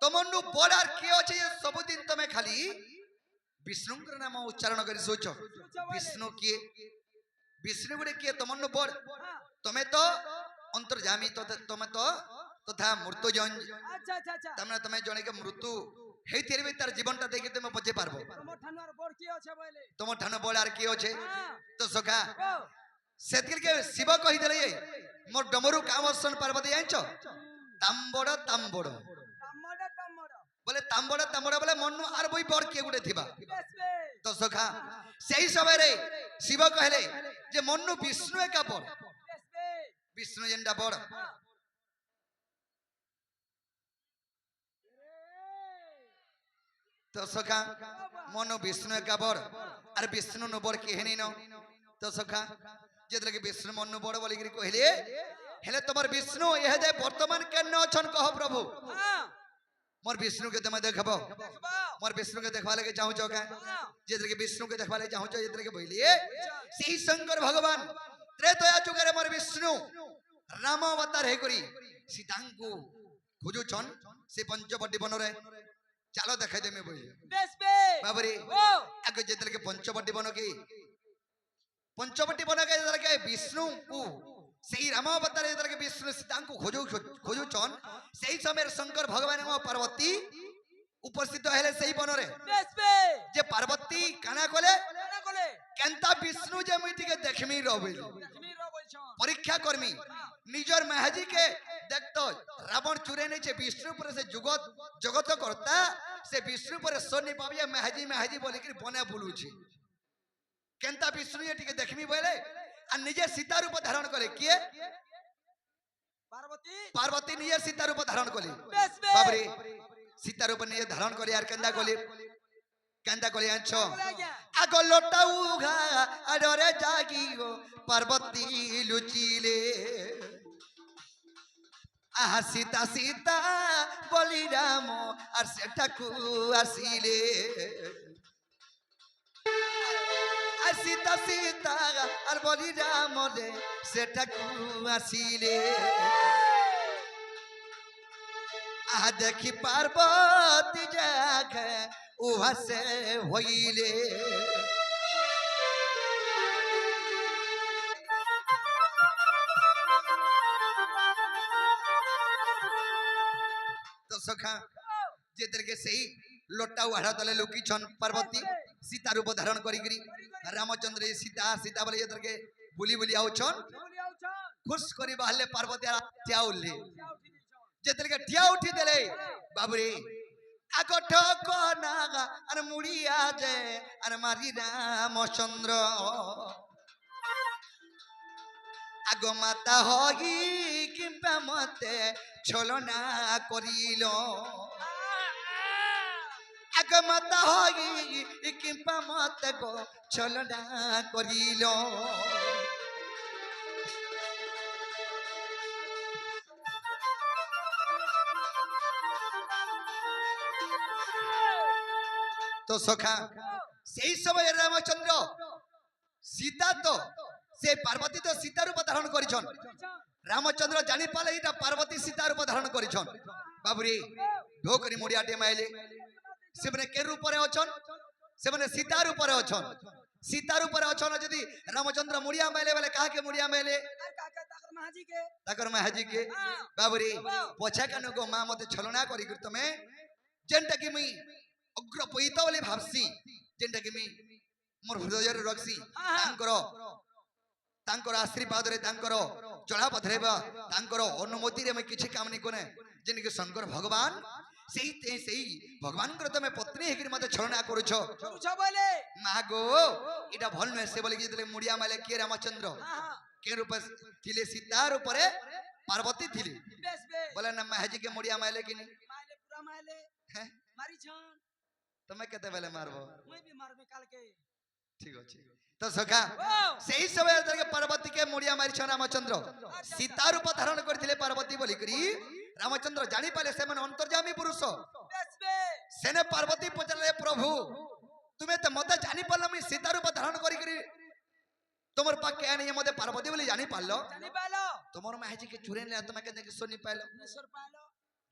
ତମନୁ ବଡ଼ ଆର କିଏ ଅଛି ଯେ ସବୁଦିନ ତମେ ଖାଲି ବିଷ୍ଣୁଙ୍କର ନାମ ଉଚ୍ଚାରଣ କରି ଶୋଇଛ? ବିଷ୍ଣୁ କିଏ? ବିଷ୍ଣୁ ଗୋଟେ କିଏ ତମନୁ ବଡ଼? ତମେ ତ ଅନ୍ତର୍ଯାମୀ, ତମେ ତ ତଥା ମୃତ୍ୟୁଜୟ। ତମେ ତମେ ଜଣେ କେ ମୃତ୍ୟୁ ହେଇଥିରେ ବି ତାର ଜୀବନଟା ଦେଇକି ତମେ ବଞ୍ଚେଇ ପାରବ। ତମ ଠାନ ବଡ଼ ଆର କିଏ ଅଛେ? ତ ସଖା ସେତିକି କେ ଶିବ କହିଦେଲେ ମୋର ଡମରୁ କାମ ସନ ପାର୍ବତୀ ଜାଣିଛ ତାମ୍ବଡ଼ ତାମ୍ବଡ଼ ବୋଲେ ତାମ୍ବଡ଼ ତାମ୍ବଡ଼ ବୋଲେ ମନୁ ଆର ବଇ ବଡ଼ କିଏ ଗୋଟେ ଥିବା। ତ ସଖା ସେହି ସମୟରେ ଶିବ କହିଲେ ଯେ ମନୁ ବିଷ୍ଣୁ ଏକା ବଡ଼, ବିଷ୍ଣୁ ଯେନ୍ଟା ବଡ଼। তো সখা মনো বিষ্ণু একা বড় আর বিষ্ণু নু বড় কি হেনি ন। তো সখা যেতলে কি বিষ্ণু মনো বড় বলি করি কইলে হেলে তোমার বিষ্ণু এহে দে বর্তমান কেন অছন কহ প্রভু। মোর বিষ্ণু কে তুমি দেখব, মোর বিষ্ণু কে দেখবা লাগে চাহুছ কা? যেতলে কি বিষ্ণু কে দেখবা লাগে চাহুছ যেতলে কি বইলি সেই শঙ্কর ভগবান ত্রেতয়া যুগরে মোর বিষ্ণু রাম অবতার হে করি সীতাঙ্কু খুজুছন সে পঞ্চবটি বনরে। চালো দেখাই দেমে বই বাবরে আগে যেতলে কে পঞ্চবটি বন কি পঞ্চবটি বন কে যেতলে কে বিষ্ণু কু সেই রাম অবতার যেতলে কে বিষ্ণু সীতাঙ্কু খুজুছন সেই সময়ের শঙ্কর ভগবান এবং পার্বতী উপস্থিত হেলে সেই বনরে। যে পার্বতী কানা কলে কেনতা বিষ্ণু যে মুই টিকে দেখমি রবি পরীক্ষা করমি নিজর মেহাজি কে দেখতো রাবণ চুরে নেছে বিষ্ণু পরে সে জগৎ জগত কর্তা সে বিষ্ণু পরে সোনি পাবিয়া মেহাজি মেহাজি বলি কি বনে বুলুছি কেনতা বিষ্ণু যে টিকে দেখমি বলে আর নিজে সীতা রূপ ধারণ করে কিয়ে পার্বতী, পার্বতী নিজে সীতা রূপ ধারণ কলি বাবরে সীতা রূপ নিজে ধারণ করে আর কেন্দা কলি কেন্দা কলি আনছ আগ লোটা উঘা আডরে জাগিও পার্বতী লুচিলে আহা সীতা সীতা বলি রাম আর সেটাকু আসিলে সীতা সীতা আর বলি রাম রে সেটাকু আসিলে আহা দেখি পার্বতী জাগে উহাসে হইলে তো সখা যেদেরকে সেই লোটা উহাড়া তলে লুকিছন পার্বতী সীতা রূপ ধারণ করি রামচন্দ্র সীতা সীতা বলে যেদেরকে বুলি বুলি আউছন খুশ করি বাহলে পার্বতী আর টিয়া উঠলে যেদেরকে টিয়া উঠি দেলে বাবুরে আগ ঠক নাগা আর মুড়িয়া যে আর মারি রামচন্দ্র আগ মাতা হই কিংবা মতে ছলনা করিল আগ মাতা হই কিংবা মতে গো ছলনা করিল তো সখা সেই সময় রামচন্দ্র সীতা তো সে পার্বতী তো সীতা রূপ ধারণ করিছন রামচন্দ্র জানি পালে এটা পার্বতী সীতা রূপ ধারণ করিছন বাবুরে ঢোকরি মুড়িয়াটে মাইলে সেমানে কে রূপরে অছন সেমানে সীতার উপরে অছন সীতার উপরে অছন যদি রামচন্দ্র মুড়িয়া মাইলে বলে কাহাকে মুড়িয়া মাইলে তাকর মাহাজি কে বাবুরে পছা কেন গো মা মতে ছলনা করি তুমি যেনটা কি মুই অগ্র পইতা বলে ভাবছি যেনটা কি মুই মোর হৃদয়রে রখছি তাঙ্কর আশীর্বাদরে তাঙ্কর চলা পথরে তাঙ্কর অনুমতিরে আমি কিছু কাম নি কোনে যেনকি শঙ্কর ভগবান সেই ভগবানଙ୍କର ତମେ ପତ୍ନୀ ହେଇକିରି ମତେ ଛଳନା କରୁଛ ବଲେ ମା ଗো এটা ଭଲ ନୁହେଁ ସେ ବୋଲିକି ଯେତେବେଳେ ମୁଡିଆ ମାଇଲେ କିଏ ରାମଚନ୍ଦ୍ର के रूप थिले सीता रूपरे पार्वती थिले बेस बे बोले ना महजी के मुड़िया माइले कि नहीं माइले पूरा माइले हैं? मारी छन तुम्हें केते बेले मारबो मुई भी मारबे काल के ठीक अछि तो सखा ओ सही समय के पार्वती के मुड़िया मारी छ रामचंद्र सीता रूप धारण करथिले पार्वती बोली करी रामचंद्र जानी पाले से मन अंतर्यामी पुरुष बेस बे सेने पार्वती पचले प्रभु तुम्हें तो मते जानी पालो मी सीता रूप धारण करी करी तुमर पाक के आनी मते पार्वती बोली जानी पालो जानी पालो तुमर महजी के चुरे ले तुम्हें के देख सुनी पालो ईश्वर पालो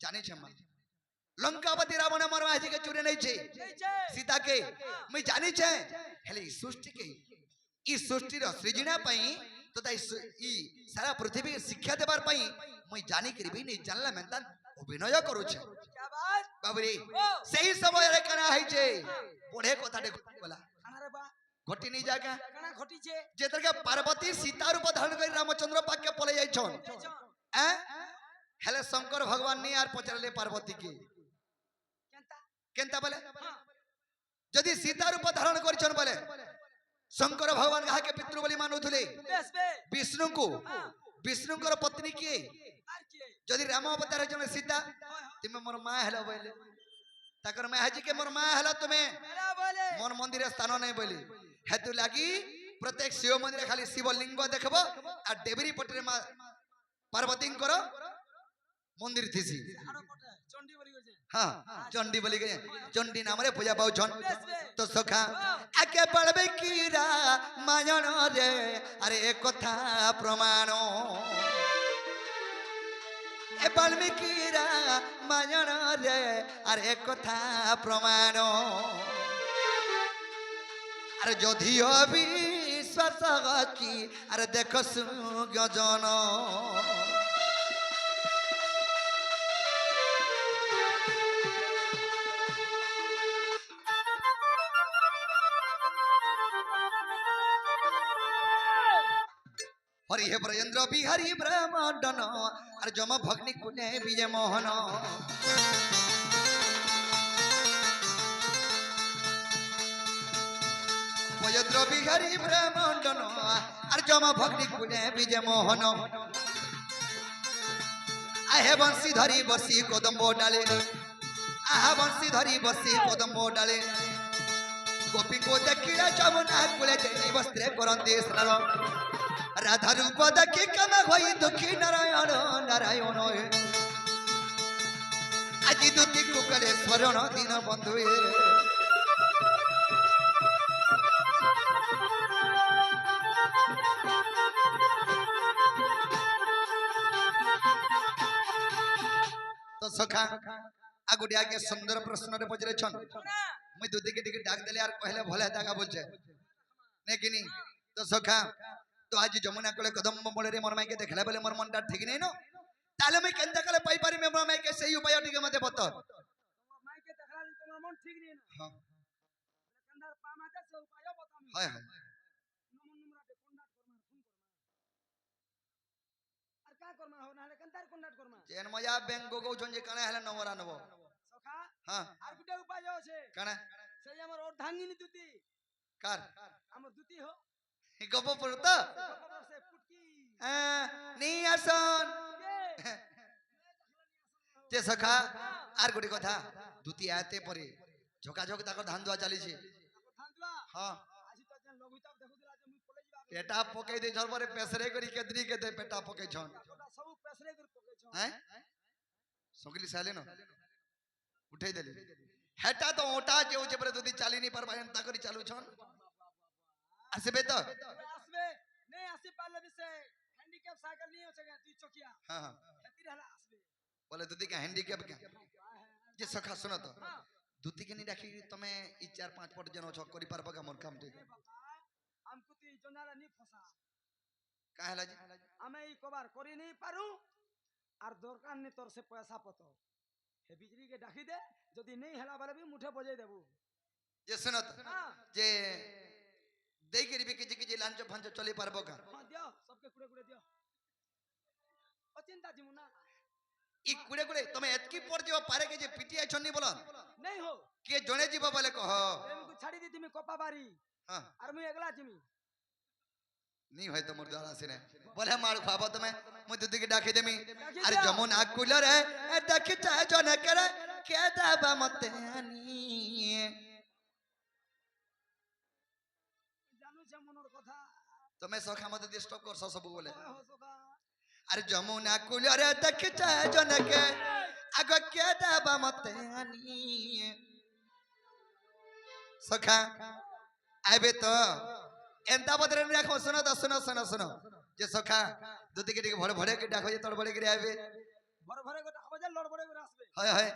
जानी छ मन लंकापति रावण मोर महजी के चुरे नहीं छे नहीं छे सीता के मैं जानी छे हेले ई सृष्टि के ई सृष्टि रो सृजना पई तथा ई सारा पृथ्वी के शिक्षा देबार पई मैं जानी करी नहीं जानला मेंता अभिनय करू छे क्या बात बाबरी ओ सही समय रे कना है छे बड़े कथा दे बोला खाना रे बा घटी नहीं जागा कना घटी छे जेतर के पार्वती सीता रूप धारण करी रामचंद्र पाक के पले जाई छन नहीं छन हैं हेले शंकर भगवान नहीं आर पचरले पार्वती के केंता केनता बोले हां यदि सीता रूप धारण करिछन बोले शंकर भगवान कहा के पितृ बलि मानुथले बेस बे विष्णु को हां विष्णुकर पत्नी के आर के यदि राम अवतार जने सीता तुमे मोर मां हेलो बोले ताकर मैं हाजी के मोर मां हेलो तुमे मेरा बोले मोर मंदिर स्थान नहीं बोली हेतु लागी प्रत्येक शिव मंदिर खाली शिवलिंग देखबो आ देवरी पटरे मां पार्वती करो मंदिर थीसी आरो पटे चंडी बोली गजे हाँ चंडी बोली गए चंडी नाम रे पूजा पाऊ छन बेस बे तो सखा आके पड़बे कीरा मायन रे अरे एक कथा प्रमाण ए वाल्मीकिरा मायन रे अरे एक कथा प्रमाण अरे যদিও বিশ্বাস কি अरे देखो সুগজন हरि हे ब्रजेंद्र बिहारी ब्रह्मंडन अरे जम भग्नि कुने विजय मोहन ब्रजेंद्र बिहारी ब्रह्मंडन अरे जम भग्नि कुने विजय मोहन आहे बंसी धरी बसी कदम्ब डाले आहा बंसी धरी बसी कदम्ब डाले गोपी को दक्षिणा जमुना कुले जैनी वस्त्रे करंती स्नान राधा रूप देखी कम भई दुखी नारायण नारायण आज दुखी कुकले स्वरण दिन बंधु तो सखा आगुडी आगे सुंदर प्रश्न रे पजरे छन मुई दुदी के टिके डाक देले यार कहले भले दागा बोलछे ने किनी तो सखा तो आज जमुना कोले कदम मोड़े रे मोर माई के देखला बोले मोर मनटा ठीक नहीं नो ताले मैं केंदा कले पाई पारी में मोर माई के सही उपाय टिके मते बत তোমার মাইকে দেখালি তোমার মন ঠিক নেই না हां कंदार पामाতে সে উপায় বতামি हाय हाय নমন নমরাতে কন্ডাক্ট করমা ফোন করমা আর কা করমা हो নালে कंदार কন্ডাক্ট করমা जेन मजा बैंक गो छन जे काने हले नवरा नबो সখা हां আর গুটে উপায় আছে काने সেই আমার অর্ধাঙ্গিনী দুতি कार আমার দুতি হো गपो पड़ता খবর সে ফুটকি नी आसन কে जे सखा आर गुडी कथा दुती आते परे झोका झोक ताको धान दुआ चली छे থান্দুয়া हां আজি তো যেন লঘুতাপ দেখুদিলা যে মুই কলেজ যাবা पेटा पकई दे छर परे पेसरे करी केदरी के दे पेटा पकई छन ওটা সব পেছরে করে পকেছ हैं सगली साले न उठाई देली हेटा तो ओटा जे जे परे दुदी चाली नहीं परबा एंता करी चालू छन आसेबे तो আসবে নেই আসি পারলে বিসে হ্যান্ডিক্যাপ সাইকেল নিয়ে আছে দুই চকিয়া हां हां হেতি रहला আসবে बोले दुदी का हैंडीकैप क्या जे सखा सुनो तो हां दुती के नहीं राखी तमे ई 4-5 पट जनो छ करी परबा का मोर काम ठीक বাবা আমকু তুই জনালা নি ফসা काहेला जी আমি এই কবার করি নি পারু আর দরকার নি তোর সে পয়সা পত হে বিজলি কে ডাকি দে যদি নেই হেলা বলে বি মুঠে বজাই দেবু जे सुनो तो হ্যাঁ जे देई करी बे के जे लांच फांच चली परबो का হ্যাঁ দিও সবকে কুড়ে কুড়ে দিও অচিন্তা জিমু না ई कुड़े कुड़े तमे एतकी पड़ जेबा पारे के जे पिटिया छन्नी बोला নেই হো के जणे जीवा बोले कह এমকু ছাড়ি দি তুমি কপা বাড়ি हां আর মুই একলা জিমি नहीं है तो मोर द्वारा से बोले मार खाबो तुम्हें मुझे दूध के डाके देमी डाके अरे दिया। जमुना कूलर है ए डाके चाहे जो न करे के दाबा मत आनी জানো সে মনের কথা तुम्हें सखा मत डिस्टर्ब कर सब बोले হয় হসকা अरे जमुना कूलर है डाके चाहे जो न के आगो के दाबा मत आनी सखा आबे तो एंता बदरे देखो सुनो तो सुनो सुनो सुनो जे सखा दूध के भड़े भड़े के डाको जे तड़ भड़े के आबे ভরে ভরে গোটা আবাজে লড়বড়ে করে আসবে हाय हाय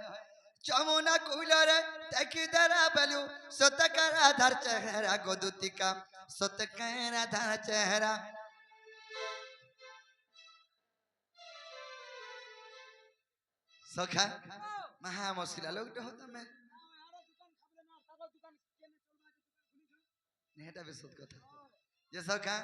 जमुना कूलर तकिदरा बलु सतकरा धर चेहरा गोदुतिका सतकरा धर चेहरा सखा महा मुश्किल लोग तो होता मैं আরে দোকান খাবলে না তারপর দোকান কেনে চলবা দোকান খুলি नेटा भी सुत कथा जे सखा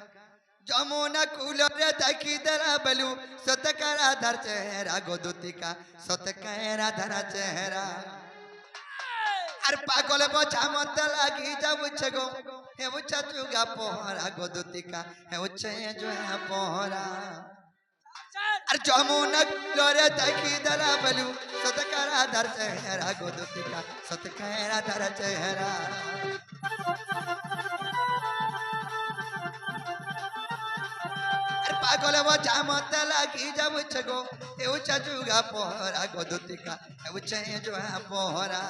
जमुना कूलर तकिदरा बलु सतकरा धर चेहरा गोदुतिका सतकरा धर चेहरा আর পাগল বচা মত লাগি যাবছে গো হে উচ্চা চুগা পহরা গদুতিকা হে উচ্চে জয়া পহরা আর যমুনা লরে দেখি দরা বলু সতকারা ধর চেহারা গদুতিকা সতকারা ধর চেহারা আর পাগল বচা মত লাগি যাবছে গো হে উচ্চা চুগা পহরা গদুতিকা হে উচ্চে জয়া পহরা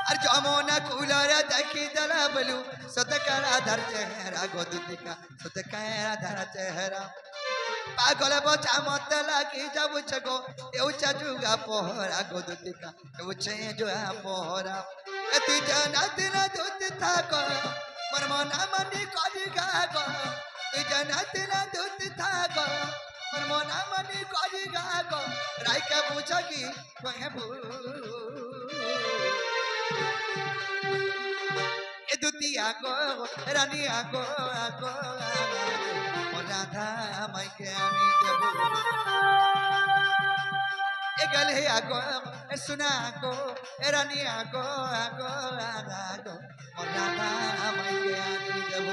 আর যমুনা কূলরে দেখি দরা বলু সতকারা ধর চেহারা গদুতিকা সতকারা ধর চেহারা পাগল বচা মত লাগি যাবছে গো এউচা যুগা পহরা গদুতিকা এউচে জয়া পহরা এতি জানাত না দুত থাকো মন মনা মনি করি গাগো তুই জানাত না দুত থাকো মন মনা মনি করি গাগো রাইকা বুঝাকি কহে এ দুতিয়া গো রানী আগো আগো ও রাধা মাইকে আমি দেব এ গলে আগো এ সুনা আগো এ রানী আগো আগো আগো ও রাধা মাইকে আমি দেব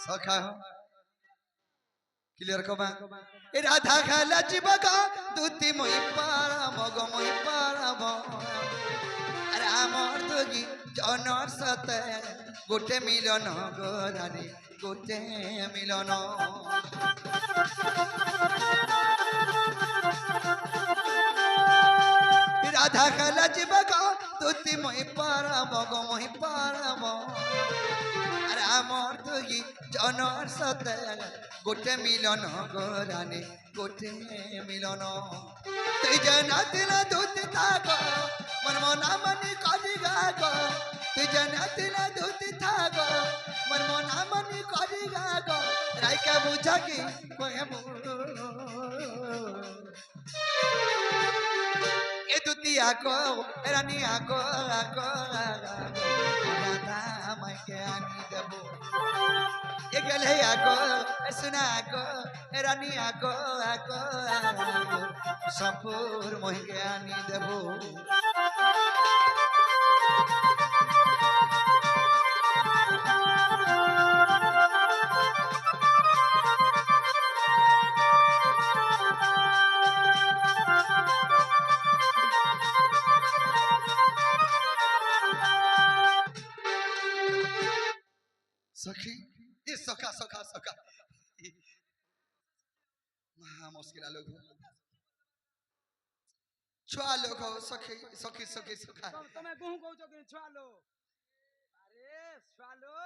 सखा हो क्लियर कमा ए राधा खाला जीवगा दूती মই পারা মগ মই পারা আরে আমার দুগি জনর সাথে গোটে মিলন গরানি গোটে মিলন রাধা খালা জীবগা তুতি মই পারা মগ মই পারা আরে আমার দুগি জনর সাথে গোটে মিলন গরানি গোটে মিলন তুই জানা দিল দুধ থাক মন মনা মনি করি গাগ তুই জানা দিল দুধ থাক মন মনা মনি করি গাগ রাইকা বুঝা কি কহেবু এ দুতি আগো রানী আগো আগো রাধা মাইকে আনি দেব এ গেলে আগো সুনা আগো রানী আগো আগো সম্পুর মহিকে আনি দেব सखी ये सखा सखा सखा महा मुश्किल लोग छुआ लोग हो सखी सखी सखी सखा তুমি গুহ কହୁଛ କି ଛୁଆ লো আরে ଛୁଆ লো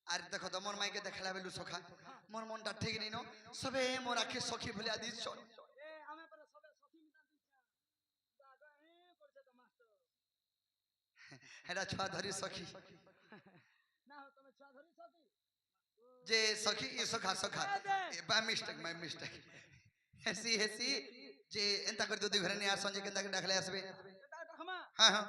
আর দেখো তো মোর মাইকে দেখালা বেলু সখা মোর মনটা ঠিক নিন সবে মোর আখে সখী ভুলিয়া দিছ এ আমি পরে সবে সখী মিতা দিছা জাগা করছে তো মাস্টার হেডা ছুয়া ধরি সখী না হো তুমি ছুয়া ধরি সখী যে সখী ই সখা সখা বাই মিস্টেক হেসি যে এন্তা করে যদি ঘরে নিয়ে আসন যে কেন্তা করে ডাকলে আসবে এটা দেখমা হ্যাঁ হ্যাঁ